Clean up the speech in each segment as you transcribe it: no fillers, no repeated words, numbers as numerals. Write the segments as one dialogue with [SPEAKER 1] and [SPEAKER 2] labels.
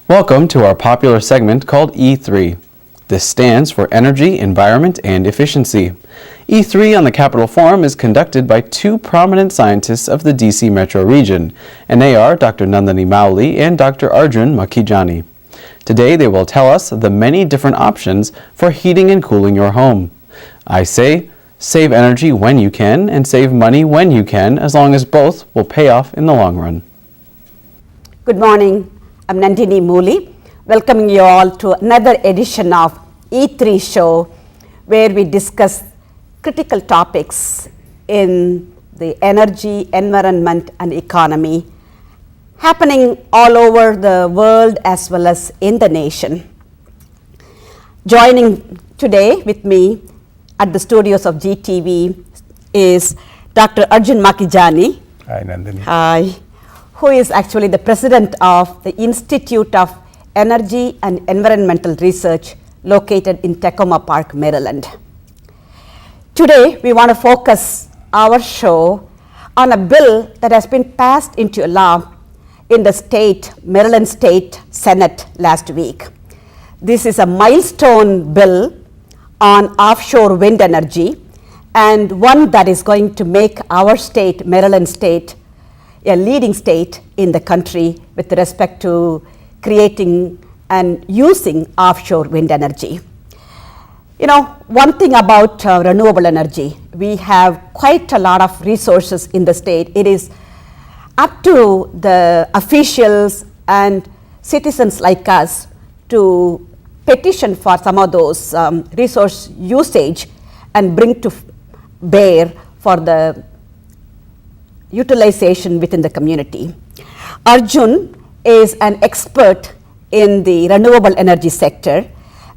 [SPEAKER 1] Welcome to our popular segment called E3. This stands for Energy, Environment, and Efficiency. E3 on the Capitol Forum is conducted by two prominent scientists of the DC metro region, and they are Dr. Nandini Mowley and Dr. Arjun Makhijani. Today they will tell us the many different options for heating and cooling your home. I say, save energy when you can and save money when you can, as long as both will pay off in the long run.
[SPEAKER 2] Good morning. I'm Nandini Mowley, welcoming you all to another edition of E3 show, where we discuss critical topics in the energy, environment, and economy happening all over the world as well as in the nation. Joining today with me at the studios of GTV is Dr. Arjun Makhijani.
[SPEAKER 3] Hi, Nandini.
[SPEAKER 2] Hi. Who is actually the president of the Institute of Energy and Environmental Research located in Tacoma Park, Maryland. Today, we want to focus our show on a bill that has been passed into law in the Maryland State Senate last week. This is a milestone bill on offshore wind energy, and one that is going to make our state, Maryland State, a leading state in the country with respect to creating and using offshore wind energy. You know, one thing about renewable energy, we have quite a lot of resources in the state. It is up to the officials and citizens like us to petition for some of those resource usage and bring to bear for the utilization within the community. Arjun is an expert in the renewable energy sector,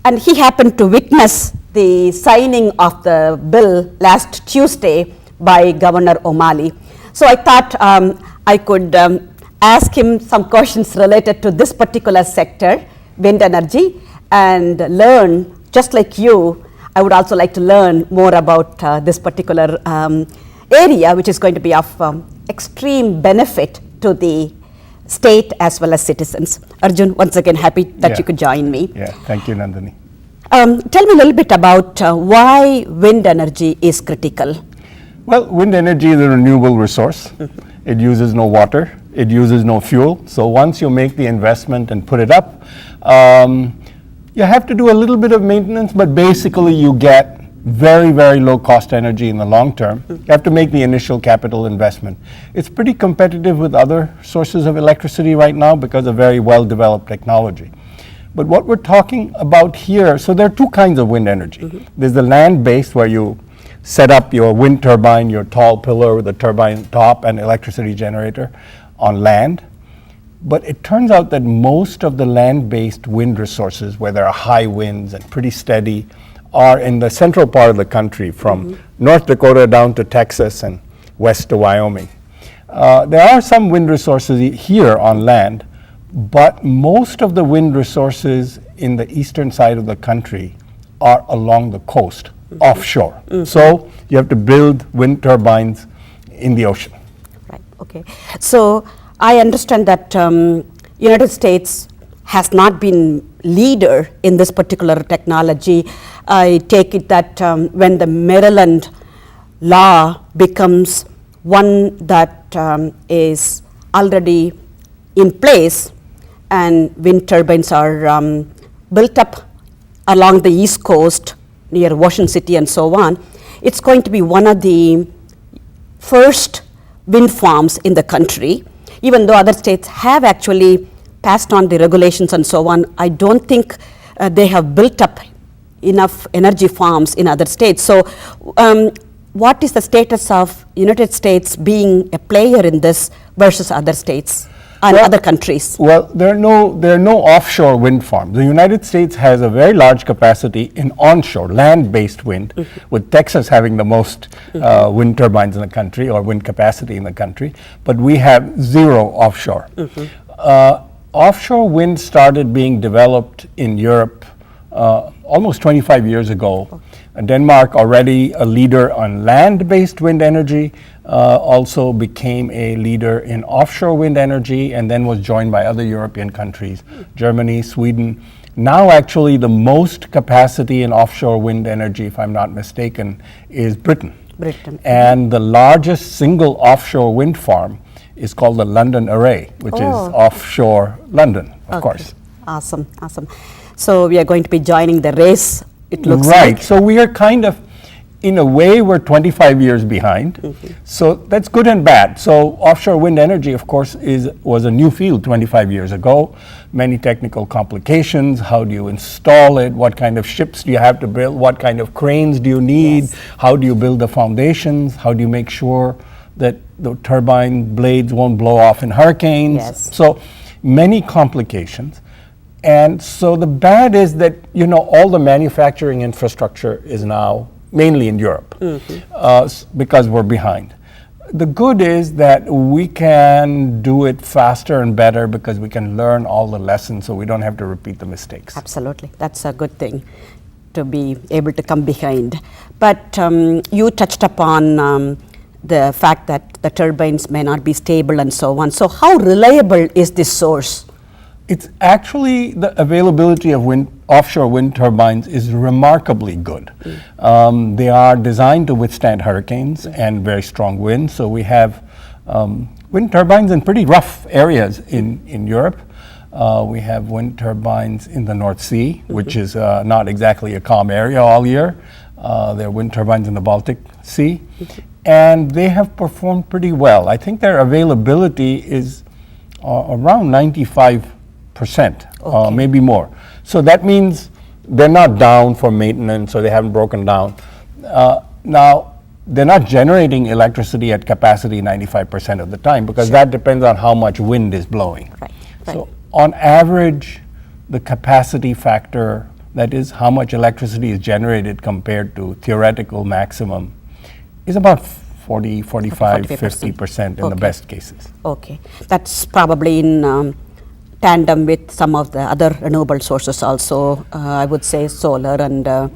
[SPEAKER 2] and he happened to witness the signing of the bill last Tuesday by Governor O'Malley. So I thought I could ask him some questions related to this particular sector, wind energy, and learn, just like you, I would also like to learn more about this particular area, which is going to be of extreme benefit to the state as well as citizens. Arjun, once again, happy that you could join me.
[SPEAKER 3] Yeah, thank you, Nandini.
[SPEAKER 2] Tell me a little bit about why wind energy is critical.
[SPEAKER 3] Well, wind energy is a renewable resource. It uses no water, it uses no fuel. So once you make the investment and put it up, you have to do a little bit of maintenance, but basically you get very, very low cost energy in the long term. You have to make the initial capital investment. It's pretty competitive with other sources of electricity right now because of very well developed technology. But what we're talking about here, so there are two kinds of wind energy. There's the land-based, where you set up your wind turbine, your tall pillar with a turbine top and electricity generator on land. But it turns out that most of the land-based wind resources, where there are high winds and pretty steady, are in the central part of the country, from North Dakota down to Texas and west to Wyoming. There are some wind resources here on land, but most of the wind resources in the eastern side of the country are along the coast, offshore. So you have to build wind turbines in the ocean.
[SPEAKER 2] Right, okay. So I understand that United States has not been leader in this particular technology. I take it that when the Maryland law becomes one that is already in place and wind turbines are built up along the East Coast near Washington City and so on, it's going to be one of the first wind farms in the country. Even though other states have actually passed on the regulations and so on, I don't think they have built up enough energy farms in other states. So what is the status of United States being a player in this versus other states and other countries?
[SPEAKER 3] Well, there are no offshore wind farms. The United States has a very large capacity in onshore, land-based wind, with Texas having the most wind turbines in the country, or wind capacity in the country, but we have zero offshore. Offshore wind started being developed in Europe almost 25 years ago. Denmark, already a leader on land-based wind energy, also became a leader in offshore wind energy and then was joined by other European countries, Germany, Sweden. Now actually the most capacity in offshore wind energy, if I'm not mistaken, is Britain. And the largest single offshore wind farm is called the London Array, which is offshore London, of course.
[SPEAKER 2] Awesome, awesome. So we are going to be joining the race, it looks
[SPEAKER 3] right.
[SPEAKER 2] like.
[SPEAKER 3] So we are kind of, in a way, we're 25 years behind. So that's good and bad. So offshore wind energy, of course, was a new field 25 years ago. Many technical complications. How do you install it? What kind of ships do you have to build? What kind of cranes do you need?
[SPEAKER 2] Yes.
[SPEAKER 3] How do you build the foundations? How do you make sure that the turbine blades won't blow off in hurricanes?
[SPEAKER 2] Yes.
[SPEAKER 3] So many complications. And so the bad is that, all the manufacturing infrastructure is now mainly in Europe because we're behind. The good is that we can do it faster and better because we can learn all the lessons so we don't have to repeat the mistakes.
[SPEAKER 2] Absolutely, that's a good thing to be able to come behind. But you touched upon the fact that the turbines may not be stable and so on. So how reliable is this source?
[SPEAKER 3] It's actually the availability of offshore wind turbines is remarkably good. They are designed to withstand hurricanes and very strong winds. So we have wind turbines in pretty rough areas in Europe. We have wind turbines in the North Sea, which is not exactly a calm area all year. There are wind turbines in the Baltic Sea. And they have performed pretty well. I think their availability is around 95%, maybe more. So that means they're not down for maintenance, or they haven't broken down. Now, they're not generating electricity at capacity 95% of the time because that depends on how much wind is blowing.
[SPEAKER 2] Right.
[SPEAKER 3] So on average, the capacity factor, that is how much electricity is generated compared to theoretical maximum, is about 40, 45, 50% in the best cases.
[SPEAKER 2] Okay, that's probably in tandem with some of the other renewable sources also, I would say solar and other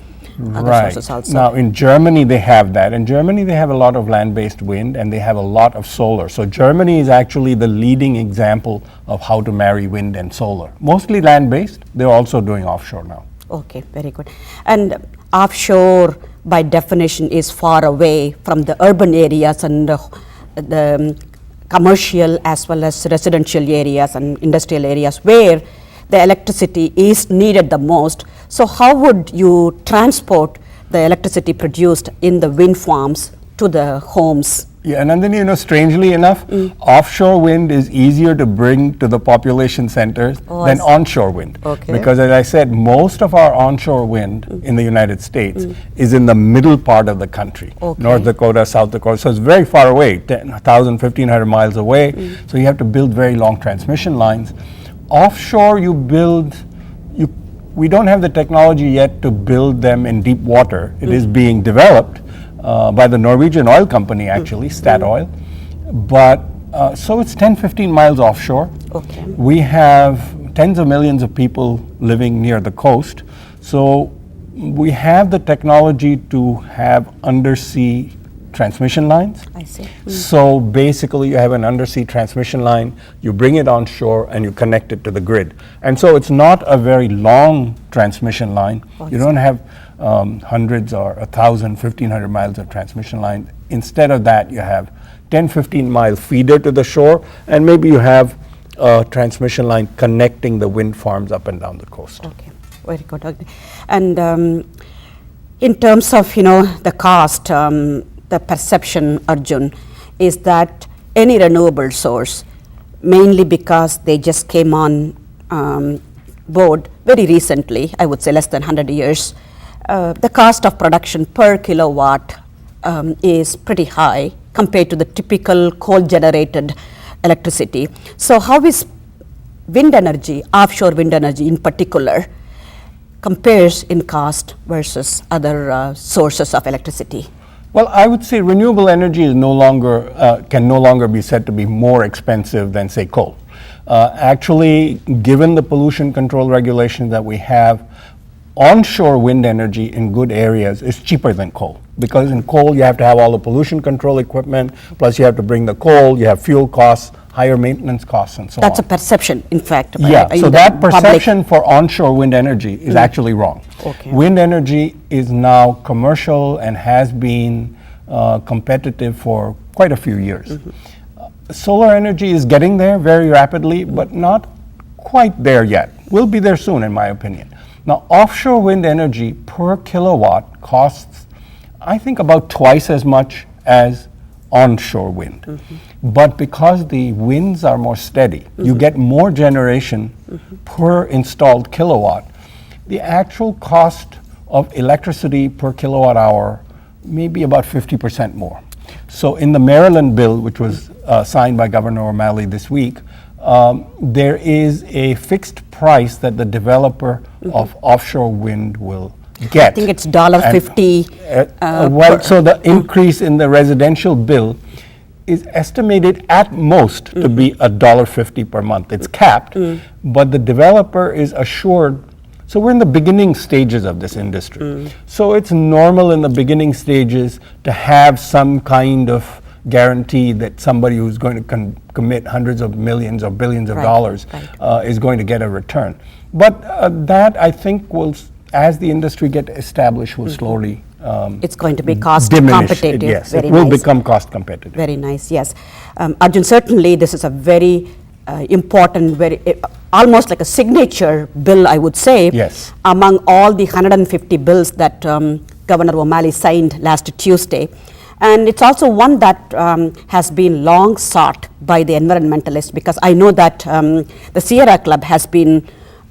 [SPEAKER 2] sources also.
[SPEAKER 3] Now in Germany they have that. In Germany they have a lot of land-based wind and they have a lot of solar. So Germany is actually the leading example of how to marry wind and solar. Mostly land-based, they're also doing offshore now.
[SPEAKER 2] Okay, very good. And offshore by definition is far away from the urban areas and the commercial as well as residential areas and industrial areas where the electricity is needed the most. So how would you transport the electricity produced in the wind farms to the homes?
[SPEAKER 3] Yeah, and then strangely enough, offshore wind is easier to bring to the population centers than onshore wind.
[SPEAKER 2] Okay.
[SPEAKER 3] Because as I said, most of our onshore wind in the United States is in the middle part of the country.
[SPEAKER 2] Okay.
[SPEAKER 3] North Dakota, South Dakota, so it's very far away, 1,000, 1,500 miles away. So you have to build very long transmission lines. Offshore we don't have the technology yet to build them in deep water. It is being developed by the Norwegian oil company, actually, Statoil. But so it's 10, 15 miles offshore.
[SPEAKER 2] Okay.
[SPEAKER 3] We have tens of millions of people living near the coast. So we have the technology to have undersea transmission lines.
[SPEAKER 2] I see.
[SPEAKER 3] So basically you have an undersea transmission line, you bring it on shore and you connect it to the grid. And so it's not a very long transmission line. You don't have hundreds or 1,000, 1,500 miles of transmission line. Instead of that, you have 10, 15 mile feeder to the shore, and maybe you have a transmission line connecting the wind farms up and down the coast.
[SPEAKER 2] Okay, very good. Okay. And in terms of the cost, the perception, Arjun, is that any renewable source, mainly because they just came on board very recently, I would say less than 100 years, the cost of production per kilowatt is pretty high compared to the typical coal-generated electricity. So how is wind energy, offshore wind energy in particular, compares in cost versus other sources of electricity?
[SPEAKER 3] Well, I would say renewable energy is can no longer be said to be more expensive than, say, coal. Actually, given the pollution control regulations that we have, onshore wind energy in good areas is cheaper than coal. Because in coal, you have to have all the pollution control equipment, plus you have to bring the coal, you have fuel costs, higher maintenance costs, and so
[SPEAKER 2] That's a
[SPEAKER 3] on.
[SPEAKER 2] perception, in fact.
[SPEAKER 3] Yeah,
[SPEAKER 2] in
[SPEAKER 3] so
[SPEAKER 2] the
[SPEAKER 3] that
[SPEAKER 2] public.
[SPEAKER 3] perception for onshore wind energy is actually wrong.
[SPEAKER 2] Okay.
[SPEAKER 3] Wind energy is now commercial and has been competitive for quite a few years. Solar energy is getting there very rapidly, but not quite there yet. We'll be there soon, in my opinion. Now, offshore wind energy per kilowatt costs, I think, about twice as much as onshore wind. But because the winds are more steady, you get more generation per installed kilowatt. The actual cost of electricity per kilowatt hour may be about 50% more. So in the Maryland bill, which was signed by Governor O'Malley this week, there is a fixed price that the developer of offshore wind will get.
[SPEAKER 2] I think it's $1.50.
[SPEAKER 3] So the increase in the residential bill is estimated at most to be $1.50 per month. It's capped, but the developer is assured. So we're in the beginning stages of this industry. So it's normal in the beginning stages to have some kind of guarantee that somebody who's going to commit hundreds of millions or billions of dollars is going to get a return. But that, I think, will, as the industry gets established, will slowly
[SPEAKER 2] It's going to be cost
[SPEAKER 3] diminish.
[SPEAKER 2] competitive.
[SPEAKER 3] Yes,
[SPEAKER 2] Very
[SPEAKER 3] it will
[SPEAKER 2] nice.
[SPEAKER 3] become cost competitive.
[SPEAKER 2] Very nice, yes. Arjun, certainly this is a very important, almost like a signature bill, I would say,
[SPEAKER 3] Yes.
[SPEAKER 2] among all the 150 bills that Governor O'Malley signed last Tuesday. And it's also one that has been long sought by the environmentalists, because I know that the Sierra Club has been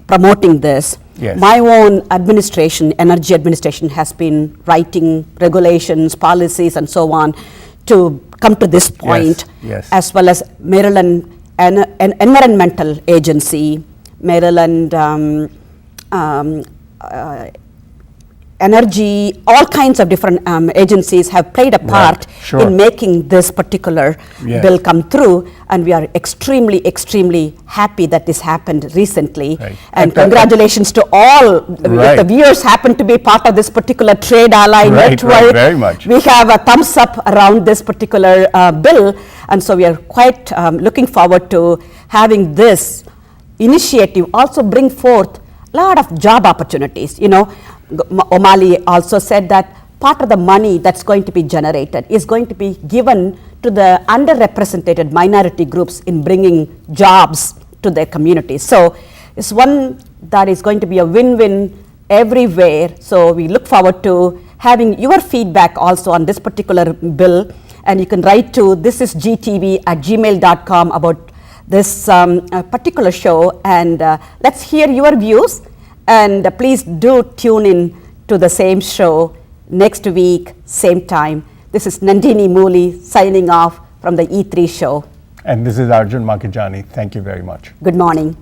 [SPEAKER 2] promoting this.
[SPEAKER 3] Yes.
[SPEAKER 2] My own administration, energy administration, has been writing regulations, policies, and so on to come to this point,
[SPEAKER 3] yes.
[SPEAKER 2] as well as Maryland Environmental Agency, Maryland Energy, all kinds of different agencies have played a part
[SPEAKER 3] sure.
[SPEAKER 2] in making this particular
[SPEAKER 3] Yes.
[SPEAKER 2] bill come through, and we are extremely, extremely happy that this happened recently.
[SPEAKER 3] Right.
[SPEAKER 2] And
[SPEAKER 3] And
[SPEAKER 2] congratulations to all. If the
[SPEAKER 3] Right.
[SPEAKER 2] viewers happen to be part of this particular Trade Ally
[SPEAKER 3] Right,
[SPEAKER 2] network,
[SPEAKER 3] right, very much.
[SPEAKER 2] we have a thumbs up around this particular bill, and so we are quite looking forward to having this initiative also bring forth a lot of job opportunities. You know, O'Malley also said that part of the money that's going to be generated is going to be given to the underrepresented minority groups in bringing jobs to their communities. So it's one that is going to be a win-win everywhere. So we look forward to having your feedback also on this particular bill, and you can write to thisisgtv@gmail.com about this particular show, and let's hear your views. And please do tune in to the same show next week, same time. This is Nandini Mooli signing off from the E3 show.
[SPEAKER 3] And this is Arjun Makhijani. Thank you very much.
[SPEAKER 2] Good morning.